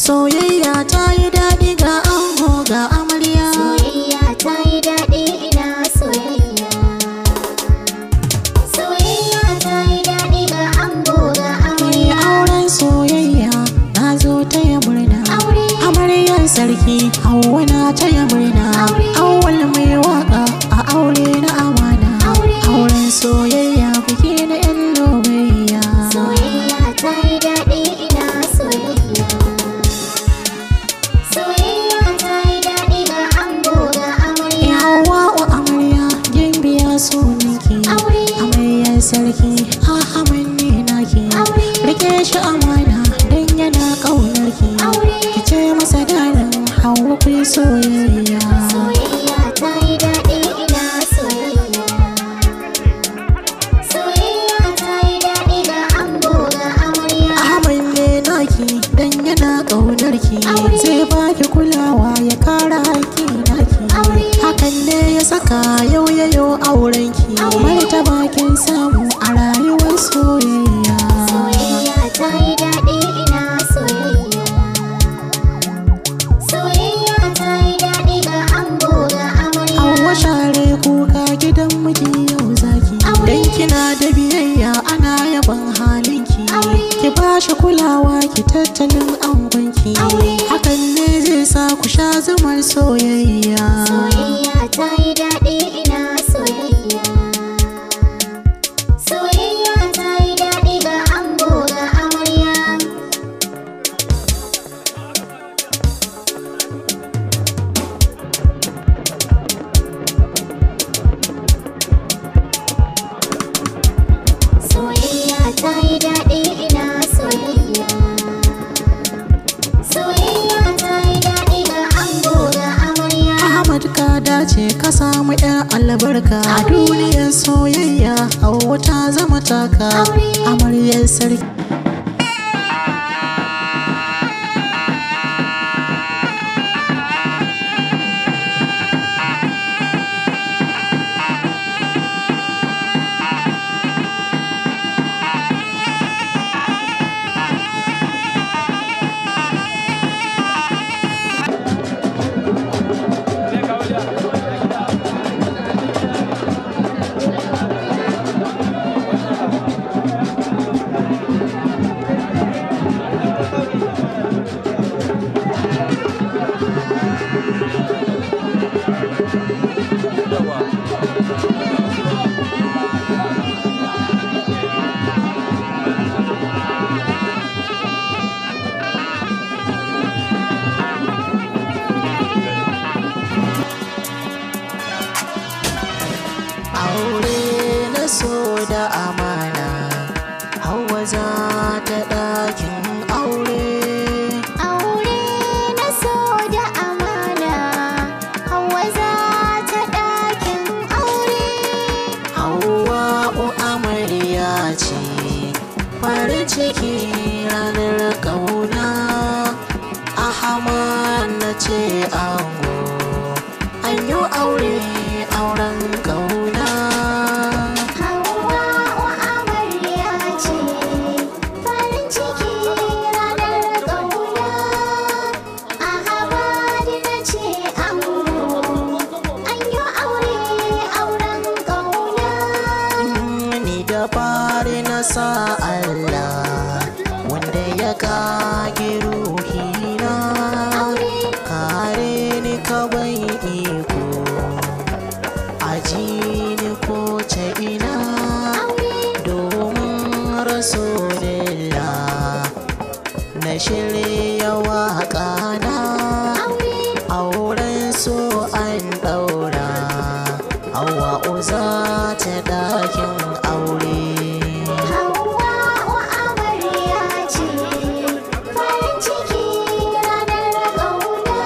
Soyayya ta yi daɗi ga ango ga amarya. Soyayya ta yi daɗi ina soyayya. Soyayya ta yi daɗi ga ango ga amarya. Auren soyayya na zo taya murna. Amaryar sarki Hauwa na taya murna. Awwal mai waka a aure na amana. Auren soyayya biki na yan lobayya. Soyayya ta yi daɗi ina soyayya. Soyayya ta yi daɗi ga ango ga amarya. Hauwa wa amarya gimbiya sunanki. Amaryar sarki Ahmad ne naki. Rike shi amana dan yana ƙaunarki. Ki ce masa dalin Hauwa ku yi soyayya. Soyayya ta yi daɗi ina soyayya. Soyayya ta yi daɗi ga ango ga amarya. Ahmad ne naki dan yana ƙaunarki. Zai baki kulawa ya kara haƙƙi naki. Hakan ne ya saka yau yayo aurenki. Martaba kin samu a rayuwar soyayya. Soyayya ta yi daɗi ina soyayya. Soyayya ta yi daɗi ga ango ga amarya. Hauwa share kuka gidan miji yau zaki. Dan kina da biyayya ana yaban halinki. Ki bashi kulawa ki tattalin angonki. Hakan ne zai sa ku sha zumar soyayya. Soyayya ta yi daɗi ina soyayya. Soyayya ta yi daɗi ga ango ga amarya. Soyayya ta yi daɗi ina soyayya. Soyayya ta yi daɗi ga ango ga amarya. Ahmad ka dace ka samu 'yan albarka. A duniyar soyayya Hauwa ta zama taka. Amaryar sarki aure na so da amana. Hauwa za ta ɗakin aure. Aure na so da amana. Hauwa za ta ɗakin aure. Hauwa amarya ce farin ciki ranar ƙauna. Ahmad na ce ango an yi aure auren ƙauna. Hauwa amarya ce farin ciki ranar ƙauna. Ahmad na ce ango an yi aure auren ƙauna. Ni da fari na sa Allah wanda ya kage ruhina. Kare ni ka bai iko aji ni ko ta ina. Domin rasulillah na shirya waƙa na. Auren so an ɗaura Hauwa za ta ɗakin aure. Hauwa amarya ce farin ciki ranar ƙauna.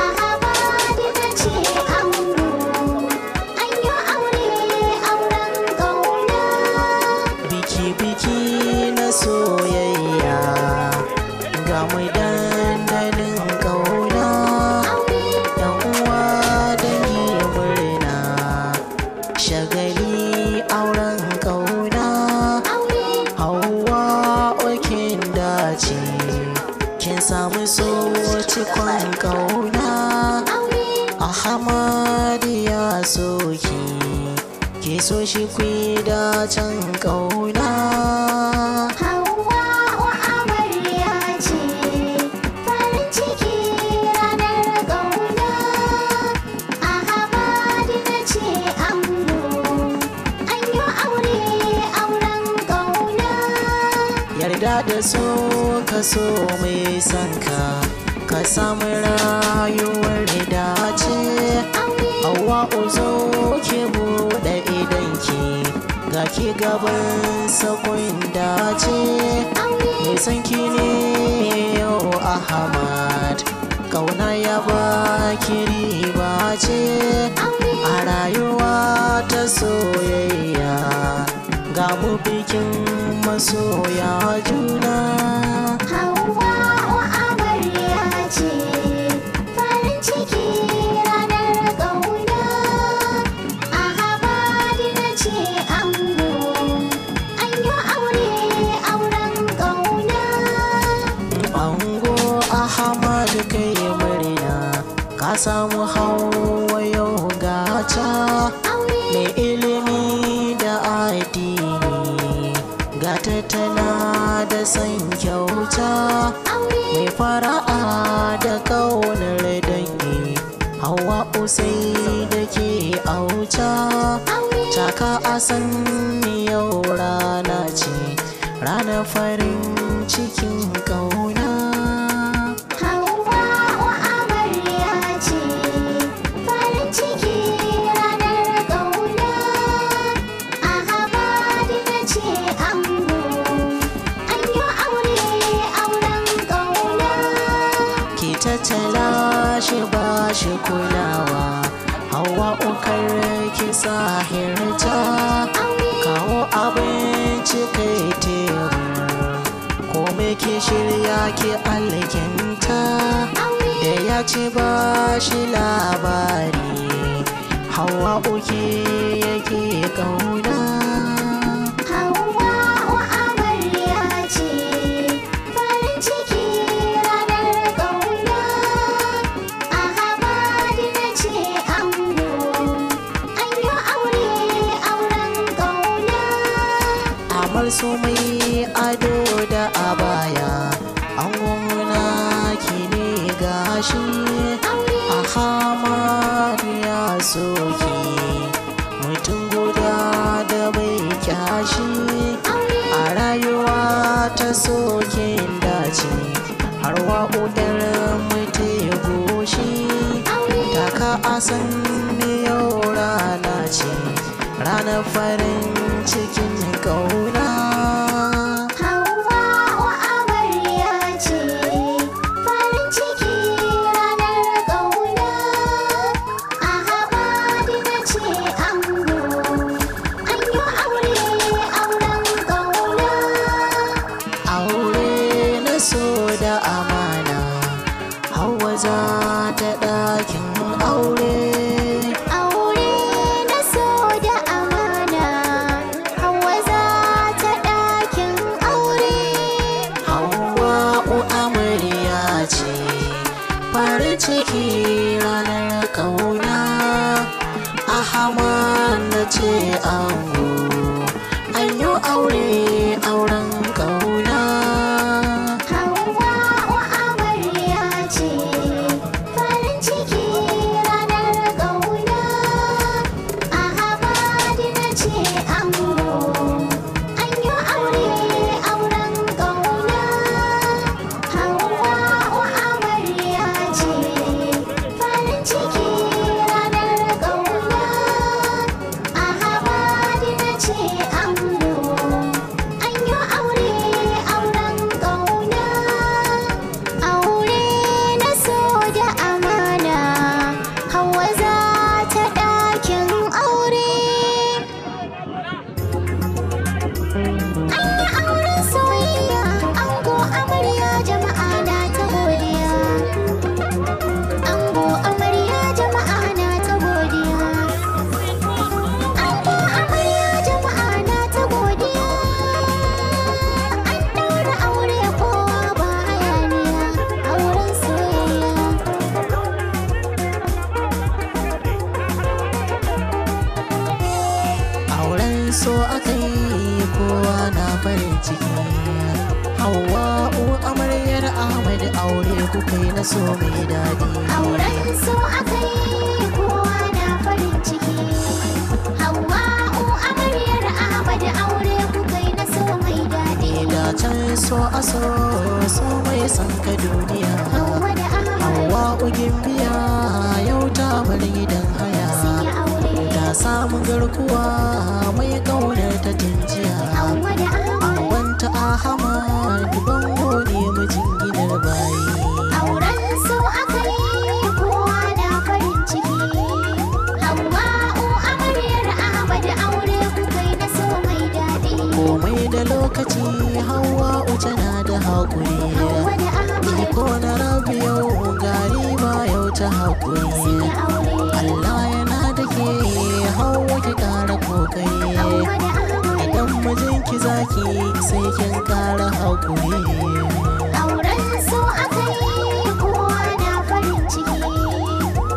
Ahmad na ce ango an yi aure auren ƙauna. Biki na soyayya ga mu dandalin ƙauna. Yan uwa dangi murna shagali auren ƙauna. Hauwa kin dace kin samu so cikon kauna. Ahmad ya soki ki so shi kwi da can kauna. Yarda da so ka so mai sanka ka samu rayuwar dace. Hawa'u zo ki buɗe idanki ga ki gaban sakon dace. Mai sanki ne yau Ahmad, kauna ya baki riba ce. A rayuwa ta soyayya ga mu bikin masoya juna. Hawa'u amarya ce, farin ciki ranar ƙauna. Ahmad na ce ango, an yi aure auren ƙauna. Ango Ahmad kai murna ka samu Hauwa yau gata. Mai ilimi da addini gata tana da san kyauta. Mai fara'a da kaunar dangi Hawa'u sai da ke auta. Taka a san yau rana ce, ranar farin cikin kauna. Hawa'u amarya ce, farin ciki ranar ƙauna. Ahmad na ce ango, an yi aure auren ƙauna. Ki tattala shi ba shi kulawa, Hawa'u kar ki sahirta. Kawo abinci kai tebur, kome ki shirya ki alkinta. Da ya ci ba shi labari, Hawa'u ke yake kauna. Hawa'u amarya ce, farin ciki ranar ƙauna. Ahmad na ce ango, an yi aure auren ƙauna. Amar su mai ado da abaya, angona ki ne gashi. Ahmad ya soki mutum guda da bai kyashi. A rayuwa ta sokin dace, har wa'udar mutu goshi. Taka a san yau rana ce, ranar farin cikin kauna. Hawa'u amarya ce, farin ciki ranar ƙauna. Ahmad na ce ango, an yi aure auren ƙauna. Aure na so da amana, Hauwa za ta ɗakin aure. Aure na so da amana, Hauwa za ta ɗakin aure. Hawa'u amarya ce, farin ciki ranar kauna. Ahmad na ce ango, an yi aure auren kauna. Hawa'u amarya ce, farin ciki ranar ƙauna. Ahmad na ce ango, an yi aure auren ƙauna. Hawa'u amarya ce, farin ciki ranar ƙauna. Ahmad na aure kuka yi na so mai daɗi. Auren so aka yi kowa na farin ciki. Hawwa'u amaryar Ahmad aure kuka yi na so mai daɗi. Da can so a so mai san ka duniya. Hawwa da Ahmad Hawwa'u gimbiya yau ta bar gidan haya. sun yi aure. Ta samu garkuwa mai ƙaunar ta jinjiya. Hawwa da Ahmad Wanta Ahmad bango ne mijin gidan bayi. auren so aka yi kowa na farin ciki. Hawwa'u amaryar Ahmad aure kuka yi na so mai daɗi. Komai da lokaci Hawwa'u tana da haƙuri. Hawwa da Ahmad Iko na rabi yau gari ma yau ta haƙuri. sun yi aure. Allah yana da ke Hawwa ki ƙara kokari. Hawwa da Ahmad Idan mijinki zaki sai kin ƙara haƙuri. auren so aka yi kowa na farin ciki.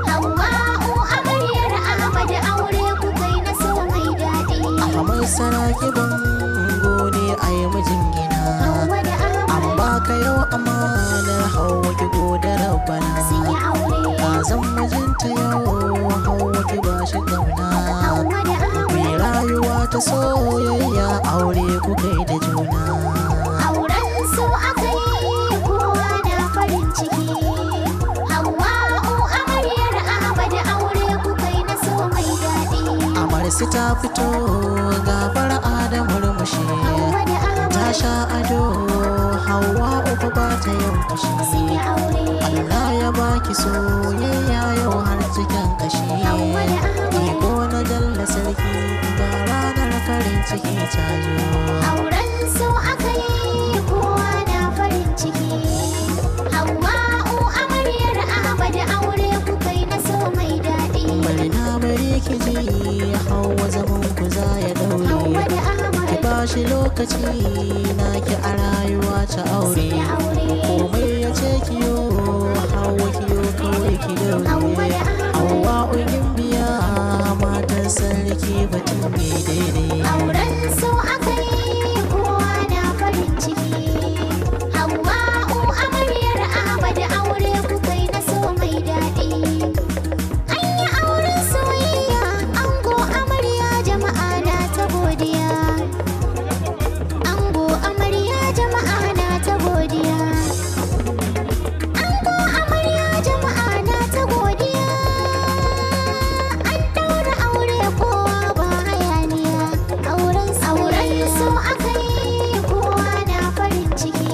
Hawwa'u amaryar Ahmad aure kuka yi na so mai daɗi. Ahmad saraki bango ne a yi mijin gina. Hawwa da An Ahmad baka yau amanar Hawwa ki gode rabbana. sun yi aure. Ka zan mijinta yau Hawwa ki ba shi ƙauna. Hawwa da Ahmad Mai rayuwa ta soyayya aure ku kai da juna. auren so aka yi kowa na farin ciki. Hawwa'u amaryar Ahmad aure kuka yi na so mai daɗi. Amarsu ta fito ga fara'a da murmushi. Hawwa da Ta Ahmad sha ado Hawwa'u fa ba ta yin sun fushi. yi aure. Allah ya baki soyayya yau har cikin kashi. Hawwa da Ahmad Iko na jalla sarki ga ranar farin ciki ta zo. auren so aka yi kowa na farin ciki. Hawwa'u amaryar Ahmad aure kuka yi na so mai daɗi. Bari na bari ki ji Hawwa zaman ku za ya Hawwa daure. da Ki Ahmad ba shi lokaci na ki a rayuwa ta aure. sun yi aure. Komai ya ce kiyo Hawwa kiyo kawai ki Hawwa daure. da Ahmad Hawwa'u gimbiya matan sarki batun ne daidai. auren so aka yi kowa na farin ciki. Hawwa'u amaryar Ahmad aure kuka yi na so mai daɗi. An yi auren soyayya ango amarya jama'a na ta godiya. Ango amarya jama'a na ta godiya. Ango amarya jama'a na ta godiya. An ɗaura aure kowa ba hayaniya. Auren so aka yi kowa na farin ciki.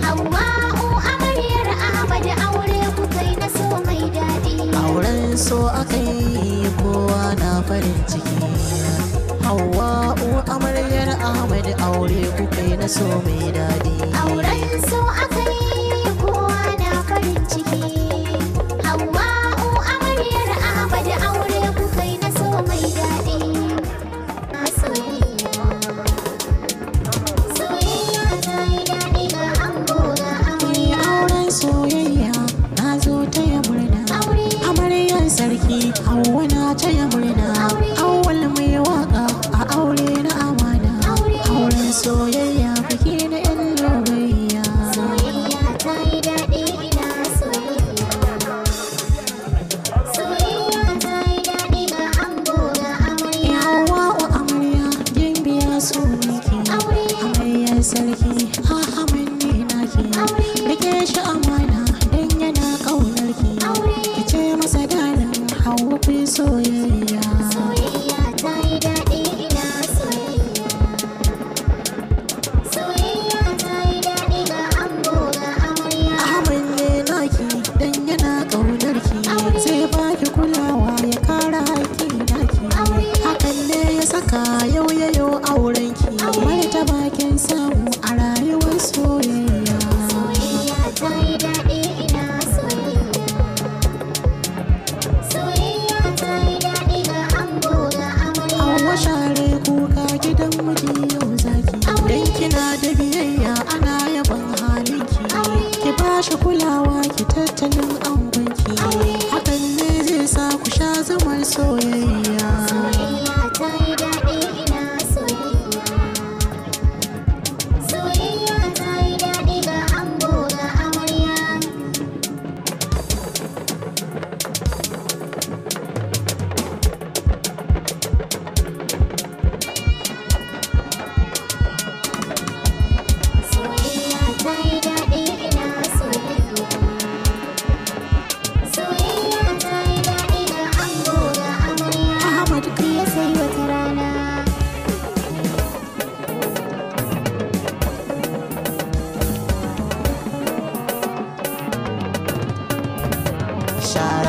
Hawwa'u amaryar Ahmad aure kuka yi na so mai daɗi. Auren so aka yi kowa na farin ciki. Hawwa'u amaryar Ahmad aure kuka yi na so mai daɗi. Auren so aka yi kowa na farin ciki. Hawwa'u amaryar Ahmad aure kuka yi na so mai daɗi. Soyayya soyayya ta yi daɗi ga ango ga Ni amarya. auren soyayya na zo taya murna. Aure Amaryar sarki Hawwa na taya murna. Aure. Awwal mai waka a aure na amana. Aure. Auren soyayya biki na 'yan logai.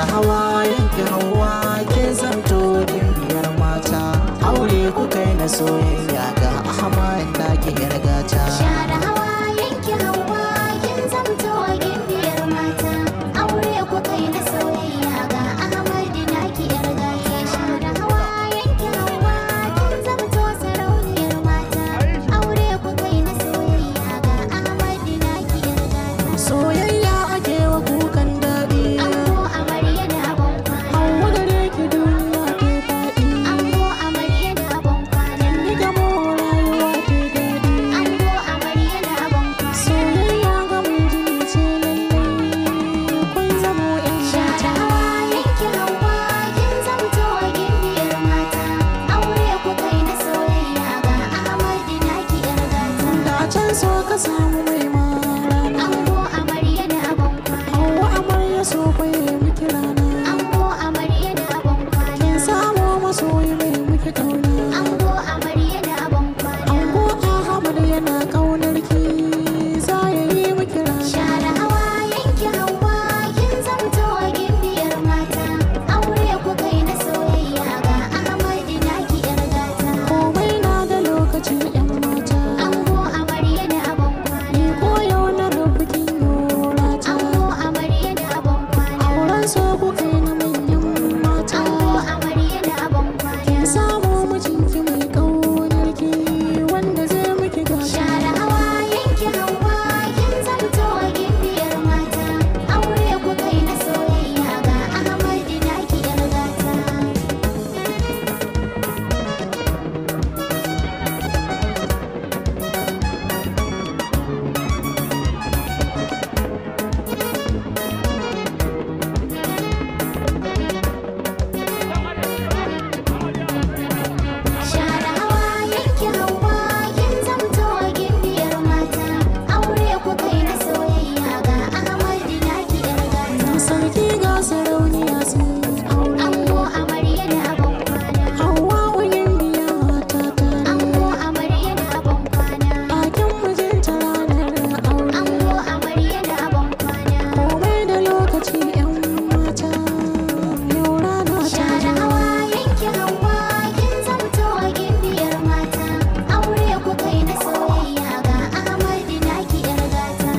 share hawayen ki hawa ke zamto gimbiyar mata aure ku kai na soyayya ga Ahmad naki yargata share hawayen ki hawa kin zamto gimbiyar mata aure ku kai na soyayya ga Ahmad naki yargata share hawayen ki hawa kin zamto sarauniyar mata aure ku kai na soyayya ga Ahmad naki yargata soyayya ake wa kukan daɗi ango amarya da abon hawa gare ki duniya ke faɗi ango amarya da abon kwana ni gamo rayuwa ke daɗi ango amarya da abon kwana soyayya ga mun jini ce lallai kun zamo ƴan share mata hawayen ki hawa kin zamto gimbiyar mata aure ku kai na soyayya ga Ahmad naki yargata da can so ka samu mai mara ango amarya da abon kwana hawa amarya so kwaye miki rana ango amarya da abon kwana kin samu masoyi mai miki kauna ango amarya da abon kwana ango Ahmad yana kaunar ki za ya yi miki rana share hawayen ki hawa kin zamto gimbiyar mata aure ku kai na soyayya ga Ahmad naki yargata komai na da lokaci ƴan mata ango amarya da abon kwana ni koyo na rubukin yorata ango amarya da abon kwana auren so ku kai na manyan mata ango amarya da abon kwana kin samu mijinki mai kaunar ki wanda zai miki gata share hawayen ki hawa kin zamto gimbiyar mata aure ku kai na soyayya ga Ahmad naki yargata share hawayen ki hawa kin zamto gimbiyar mata aure ku kai na soyayya ga Ahmad naki yargata sarki ga sarauniya sun aure ango amarya da abon kwana hawa uyin biya mata ta ango amarya da abon kwana bakin mijinta ranar aure ango amarya da abon kwana komai da lokaci ƴan mata yau rana ta share hawayen ki hawa kin zamto gimbiyar mata aure ku kai na soyayya ga Ahmad naki yargata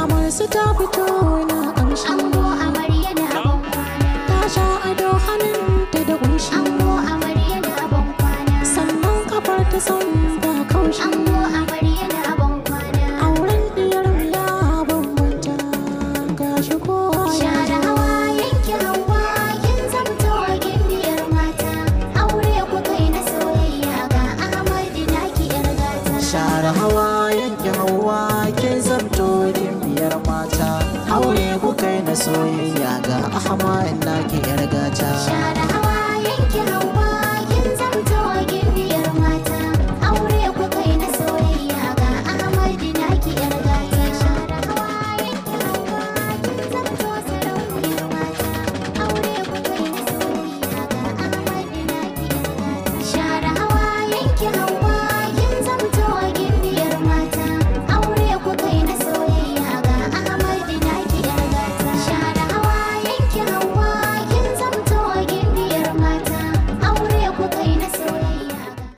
amarsu ta fito na ƙamshi ango amarya da abon kwana ta sha ado hannunta da ƙunshi ango amarya da abon kwana sannan kafar ta san ba kaushi ango amarya da abon kwana auren diyar ya bambanta gashi kowa ya share hawayen ki hawa kin zamto gimbiyar mata aure ku kai na soyayya ga Ahmad naki yargata share hawayen ki hawa kin zamto gimbiyar mata aure ku kai na soyayya ga Ahmad naki yargata share